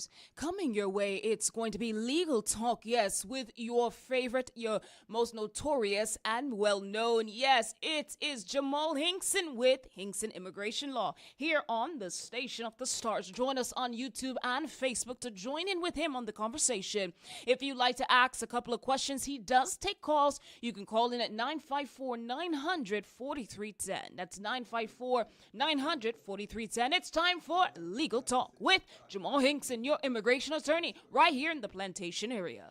listeners. Coming your way, it's going to be Legal Talk, yes, with your favorite, your most notorious and well known, yes, it is Jamal Hinkson with Hinkson Immigration Law here on the Station of the Stars. Join us on YouTube and Facebook to join in with him on the conversation. If you'd like to ask a couple of questions, he does take calls. You can call in at 954 900 4310. That's 954 900 4310. It's time for Legal Talk with Jamal Hinkson, your immigration attorney, right here in the Plantation area.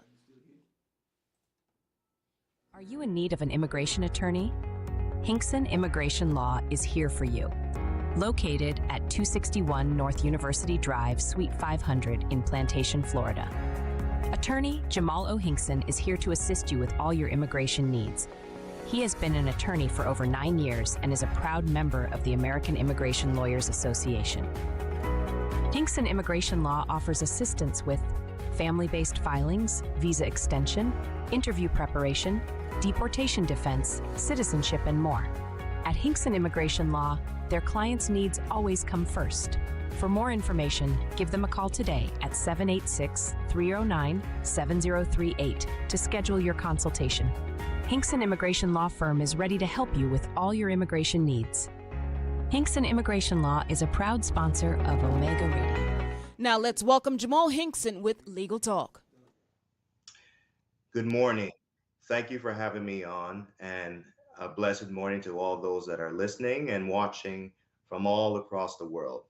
Are you in need of an immigration attorney? Hinkson Immigration Law is here for you. Located at 261 North University Drive, Suite 500 in Plantation, Florida. Attorney Jamal O. Hinkson is here to assist you with all your immigration needs. He has been an attorney for over 9 years and is a proud member of the American Immigration Lawyers Association. Hinkson Immigration Law offers assistance with family-based filings, visa extension, interview preparation, deportation defense, citizenship, and more. At Hinkson Immigration Law, their clients' needs always come first. For more information, give them a call today at 786-309-7038 to schedule your consultation. Hinkson Immigration Law Firm is ready to help you with all your immigration needs. Hinkson Immigration Law is a proud sponsor of Omega Radio. Now let's welcome Jamal Hinkson with Legal Talk. Good morning. Thank you for having me on, and a blessed morning to all those that are listening and watching from all across the world.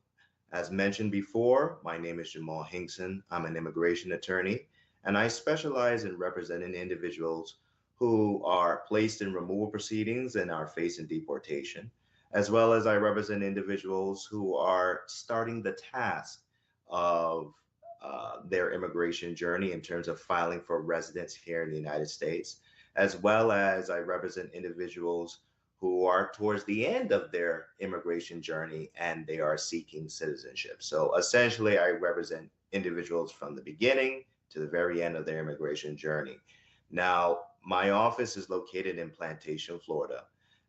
As mentioned before, my name is Jamal Hinkson. I'm an immigration attorney, and I specialize in representing individuals who are placed in removal proceedings and are facing deportation, as well as I represent individuals who are starting the task of their immigration journey in terms of filing for residence here in the United States, as well as I represent individuals who are towards the end of their immigration journey and they are seeking citizenship. So essentially, I represent individuals from the beginning to the very end of their immigration journey. Now, my office is located in Plantation, Florida,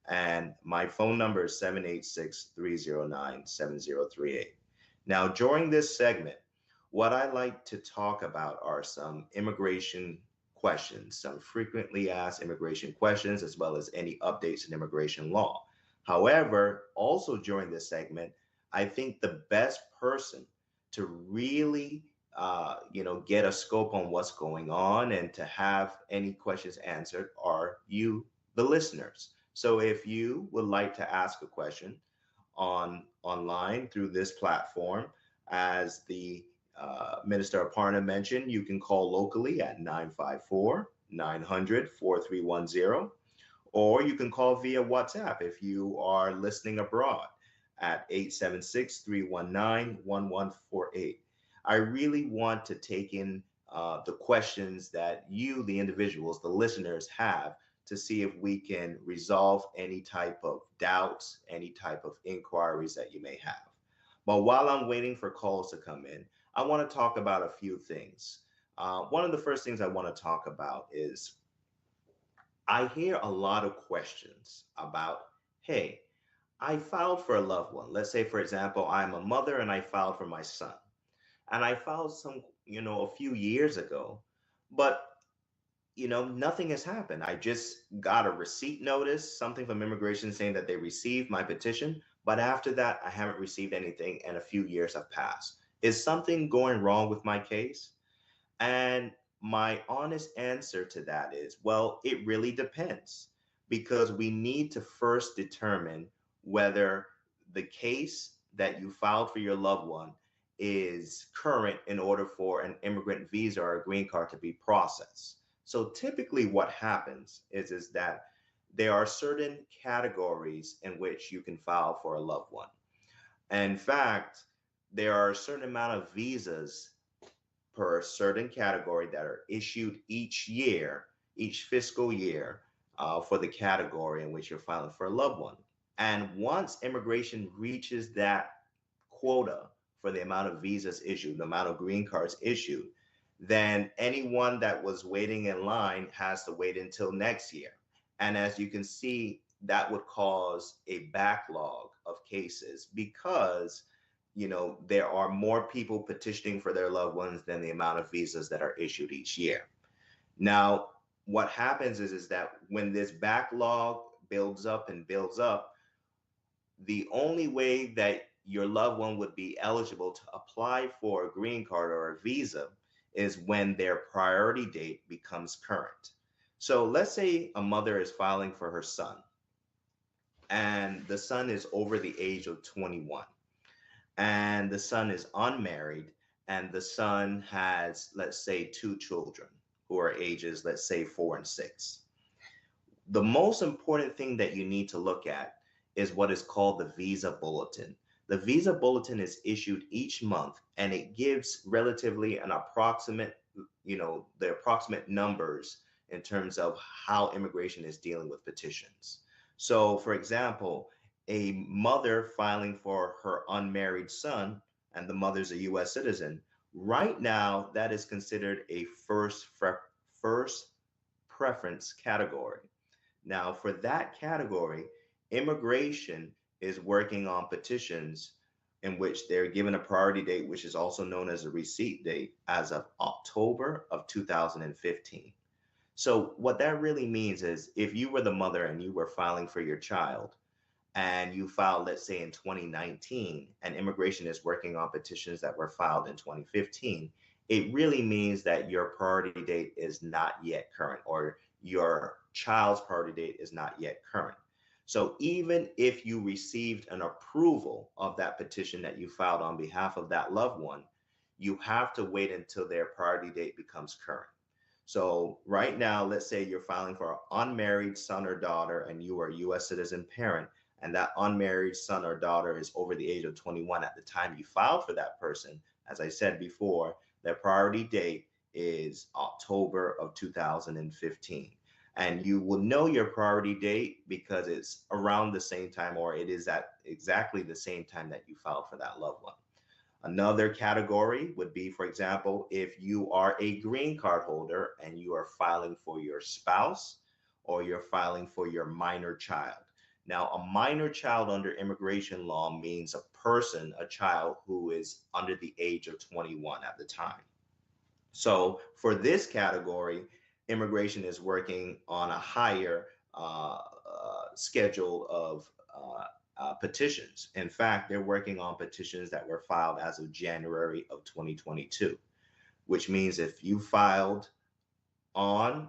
and my phone number is 786-309-7038. Now, during this segment, what I like to talk about are some immigration questions, some frequently asked immigration questions, as well as any updates in immigration law. However, also during this segment, I think the best person to really get a scope on what's going on and to have any questions answered are you, the listeners. So if you would like to ask a question online through this platform, as the Minister Aparna mentioned, you can call locally at 954-900-4310, or you can call via WhatsApp if you are listening abroad at 876-319-1148. I really want to take in the questions that you, the individuals, the listeners, have to see if we can resolve any type of doubts, any type of inquiries that you may have. But while I'm waiting for calls to come in, I want to talk about a few things. One of the first things I want to talk about is I hear a lot of questions about, hey, I filed for a loved one. Let's say, for example, I'm a mother and I filed for my son. And I filed a few years ago, but nothing has happened. I just got a receipt notice, something from immigration saying that they received my petition. But after that, I haven't received anything and a few years have passed. Is something going wrong with my case? And my honest answer to that is, well, it really depends, because we need to first determine whether the case that you filed for your loved one is current in order for an immigrant visa or a green card to be processed. So typically what happens is that there are certain categories in which you can file for a loved one. In fact, there are a certain amount of visas per certain category that are issued each year, each fiscal year, for the category in which you're filing for a loved one. And once immigration reaches that quota for the amount of visas issued, the amount of green cards issued, then anyone that was waiting in line has to wait until next year. And as you can see, that would cause a backlog of cases because there are more people petitioning for their loved ones than the amount of visas that are issued each year. Now, what happens is that when this backlog builds up and builds up, the only way that your loved one would be eligible to apply for a green card or a visa is when their priority date becomes current. So let's say a mother is filing for her son, and the son is over the age of 21, and the son is unmarried, and the son has, let's say, two children who are ages, let's say, 4 and 6. The most important thing that you need to look at is what is called the visa bulletin. The visa bulletin is issued each month, and it gives relatively an approximate, the approximate numbers in terms of how immigration is dealing with petitions. So, for example, a mother filing for her unmarried son, and the mother's a US citizen, right now that is considered a first preference category. Now, for that category, immigration is working on petitions in which they're given a priority date, which is also known as a receipt date, as of October of 2015. So, what that really means is if you were the mother and you were filing for your child, and you filed, let's say, in 2019, and immigration is working on petitions that were filed in 2015, it really means that your priority date is not yet current, or your child's priority date is not yet current. So even if you received an approval of that petition that you filed on behalf of that loved one, you have to wait until their priority date becomes current. So right now, let's say you're filing for an unmarried son or daughter, and you are a US citizen parent, and that unmarried son or daughter is over the age of 21 at the time you filed for that person. As I said before, their priority date is October of 2015. And you will know your priority date because it's around the same time, or it is at exactly the same time that you filed for that loved one. Another category would be, for example, if you are a green card holder and you are filing for your spouse, or you're filing for your minor child. Now, a minor child under immigration law means a child who is under the age of 21 at the time. So for this category, immigration is working on a higher schedule of petitions. In fact, they're working on petitions that were filed as of January of 2022, which means if you filed on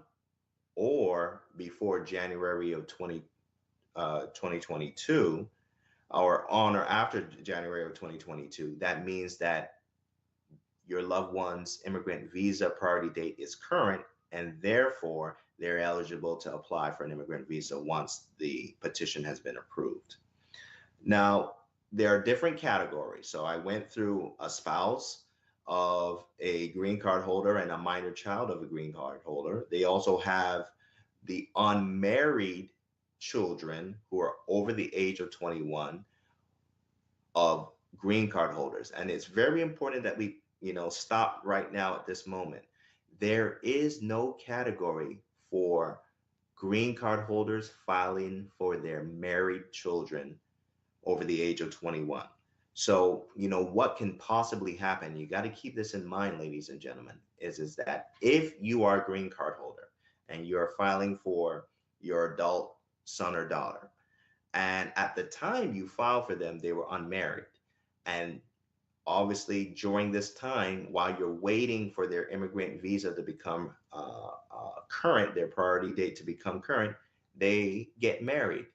or before January of 2022, or on or after January of 2022, that means that your loved one's immigrant visa priority date is current, and therefore they're eligible to apply for an immigrant visa once the petition has been approved. Now, there are different categories. So I went through a spouse of a green card holder and a minor child of a green card holder. They also have the unmarried children who are over the age of 21 of green card holders. And it's very important that we, stop right now at this moment. There is no category for green card holders filing for their married children over the age of 21. So, what can possibly happen? You got to keep this in mind, ladies and gentlemen, is that if you are a green card holder and you're filing for your adult son or daughter, and at the time you filed for them, they were unmarried. And obviously, during this time, while you're waiting for their immigrant visa to become current, their priority date to become current, they get married.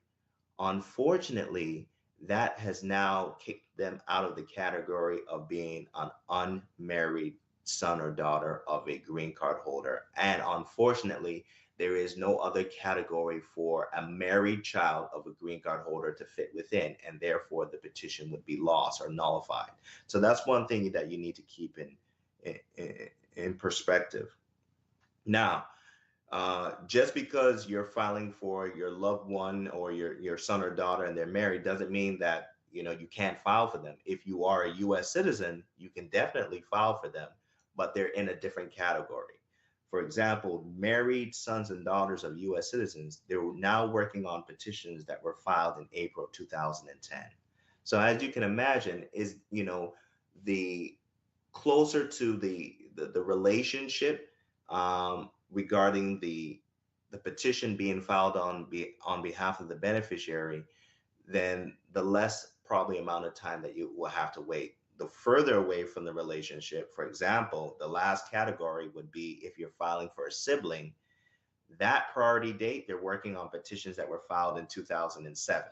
Unfortunately, that has now kicked them out of the category of being an unmarried son or daughter of a green card holder. And unfortunately, there is no other category for a married child of a green card holder to fit within, and therefore the petition would be lost or nullified. So that's one thing that you need to keep in perspective. Now, just because you're filing for your loved one or your son or daughter and they're married doesn't mean that you can't file for them. If you are a US citizen, you can definitely file for them, but they're in a different category. For example, married sons and daughters of US citizens, they're now working on petitions that were filed in April 2010. So as you can imagine, is the closer to the relationship regarding the petition being filed on behalf of the beneficiary, then the less probably amount of time that you will have to wait. The further away from the relationship, for example, the last category would be if you're filing for a sibling. That priority date, they're working on petitions that were filed in 2007.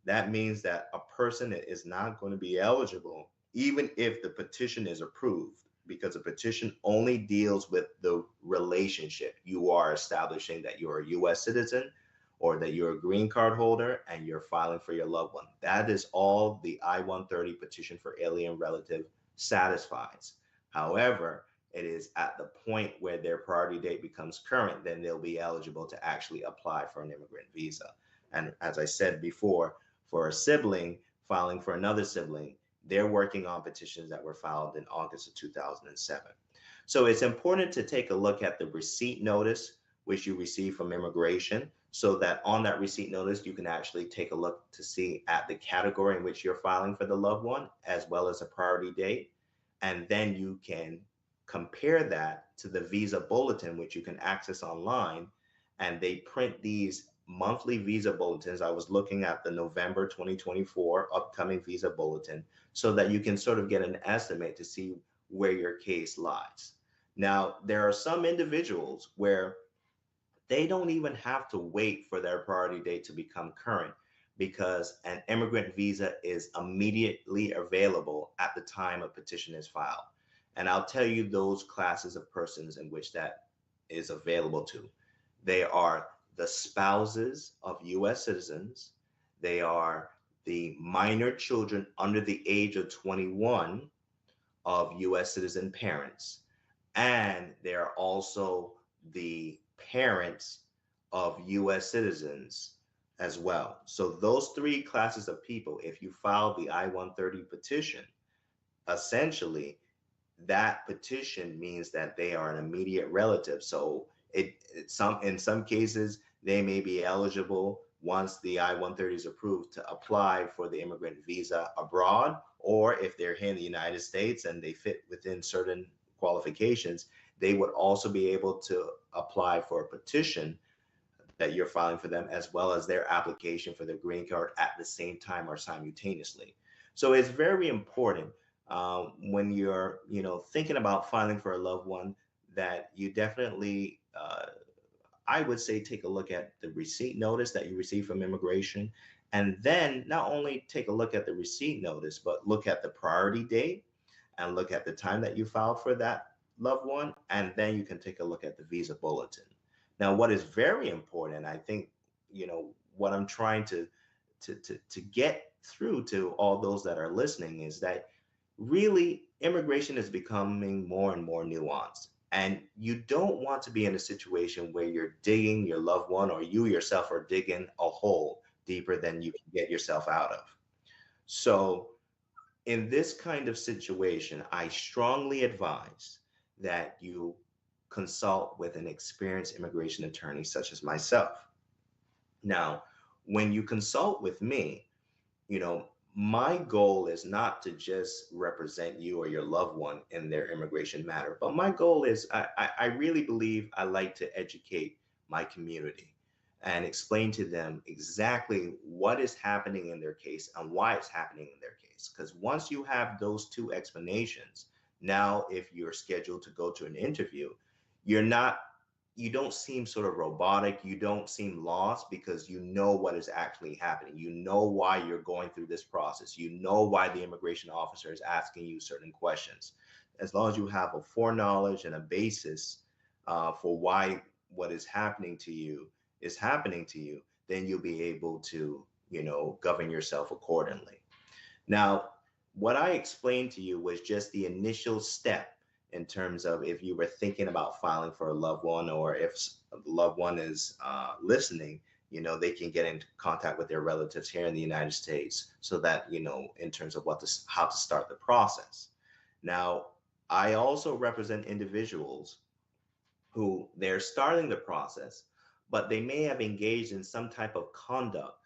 That means that a person is not going to be eligible even if the petition is approved, because a petition only deals with the relationship. You are establishing that you're a US citizen or that you're a green card holder and you're filing for your loved one. That is all the I-130 petition for alien relative satisfies. However, it is at the point where their priority date becomes current, then they'll be eligible to actually apply for an immigrant visa. And as I said before, for a sibling filing for another sibling, they're working on petitions that were filed in August of 2007. So it's important to take a look at the receipt notice which you receive from immigration, so that on that receipt notice, you can actually take a look to see at the category in which you're filing for the loved one, as well as a priority date. And then you can compare that to the visa bulletin, which you can access online. And they print these monthly visa bulletins. I was looking at the November 2024 upcoming visa bulletin so that you can sort of get an estimate to see where your case lies. Now, there are some individuals where they don't even have to wait for their priority date to become current, because an immigrant visa is immediately available at the time a petition is filed. And I'll tell you those classes of persons in which that is available to. They are the spouses of US citizens, they are the minor children under the age of 21 of US citizen parents, and they are also the parents of US citizens as well. So those three classes of people, if you file the I-130 petition, essentially that petition means that they are an immediate relative. So in some cases they may be eligible once the I-130 is approved to apply for the immigrant visa abroad, or if they're here in the United States and they fit within certain qualifications, they would also be able to apply for a petition that you're filing for them, as well as their application for the green card at the same time or simultaneously. So it's very important when you're, thinking about filing for a loved one, that you definitely, I would say, take a look at the receipt notice that you receive from immigration, and then not only take a look at the receipt notice, but look at the priority date and look at the time that you filed for that loved one, and then you can take a look at the visa bulletin. Now, what is very important, I think, what I'm trying to get through to all those that are listening, is that really immigration is becoming more and more nuanced. And you don't want to be in a situation where you're digging your loved one, or you yourself are digging a hole deeper than you can get yourself out of. So in this kind of situation, I strongly advise that you consult with an experienced immigration attorney such as myself. Now, when you consult with me, you know, my goal is not to just represent you or your loved one in their immigration matter, but my goal is I really believe I like to educate my community and explain to them exactly what is happening in their case and why it's happening in their case. Because once you have those two explanations, now if you're scheduled to go to an interview, you're not you don't seem sort of robotic. You don't seem lost, because you know what is actually happening. You know why you're going through this process. You know why the immigration officer is asking you certain questions. As long as you have a foreknowledge and a basis for why what is happening to you is happening to you, then you'll be able to, govern yourself accordingly. Now, what I explained to you was just the initial step in terms of if you were thinking about filing for a loved one, or if the loved one is listening, they can get in contact with their relatives here in the United States, so that, in terms of how to start the process. Now, I also represent individuals who they're starting the process, but they may have engaged in some type of conduct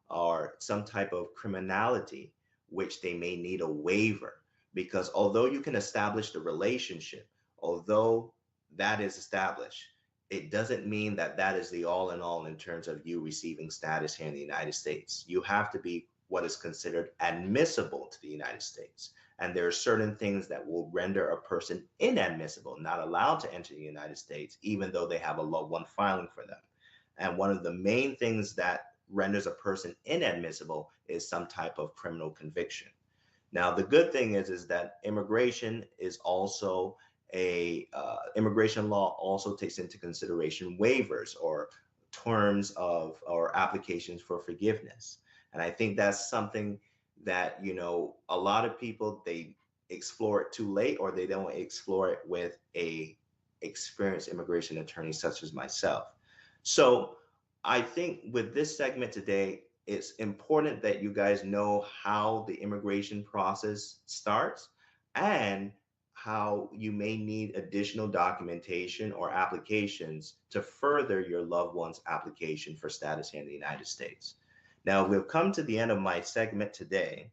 or some type of criminality which they may need a waiver. Because although you can establish the relationship, although that is established, it doesn't mean that that is the all in all in terms of you receiving status here in the United States. You have to be what is considered admissible to the United States. And there are certain things that will render a person inadmissible, not allowed to enter the United States, even though they have a loved one filing for them. And one of the main things that renders a person inadmissible is some type of criminal conviction. Now, the good thing is that immigration is also immigration law also takes into consideration waivers or terms of or applications for forgiveness. And I think that's something that, a lot of people, they explore it too late, or they don't explore it with a experienced immigration attorney such as myself. So I think with this segment today, it's important that you guys know how the immigration process starts and how you may need additional documentation or applications to further your loved one's application for status here in the United States. Now, we've come to the end of my segment today.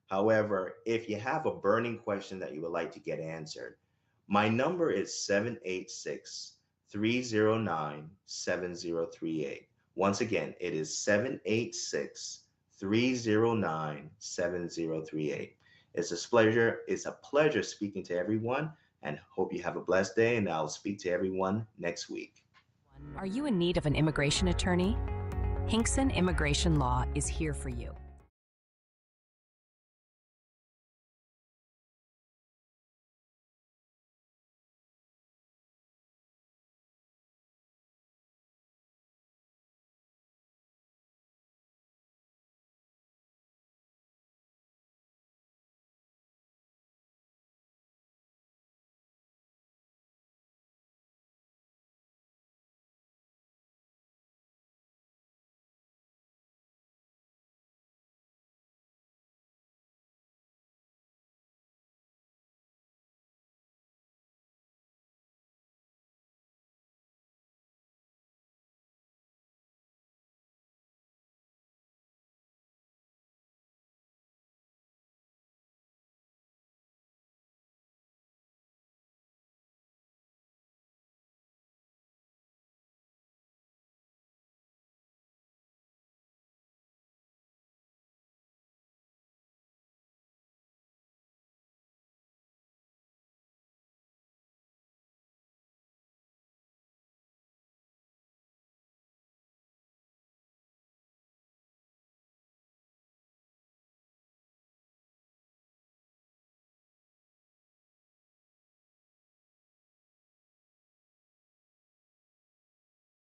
However, if you have a burning question that you would like to get answered, my number is 786-309-7038. Once again, it is 786-309-7038. It's a pleasure speaking to everyone, and hope you have a blessed day, and I'll speak to everyone next week. Are you in need of an immigration attorney? Hinkson Immigration Law is here for you.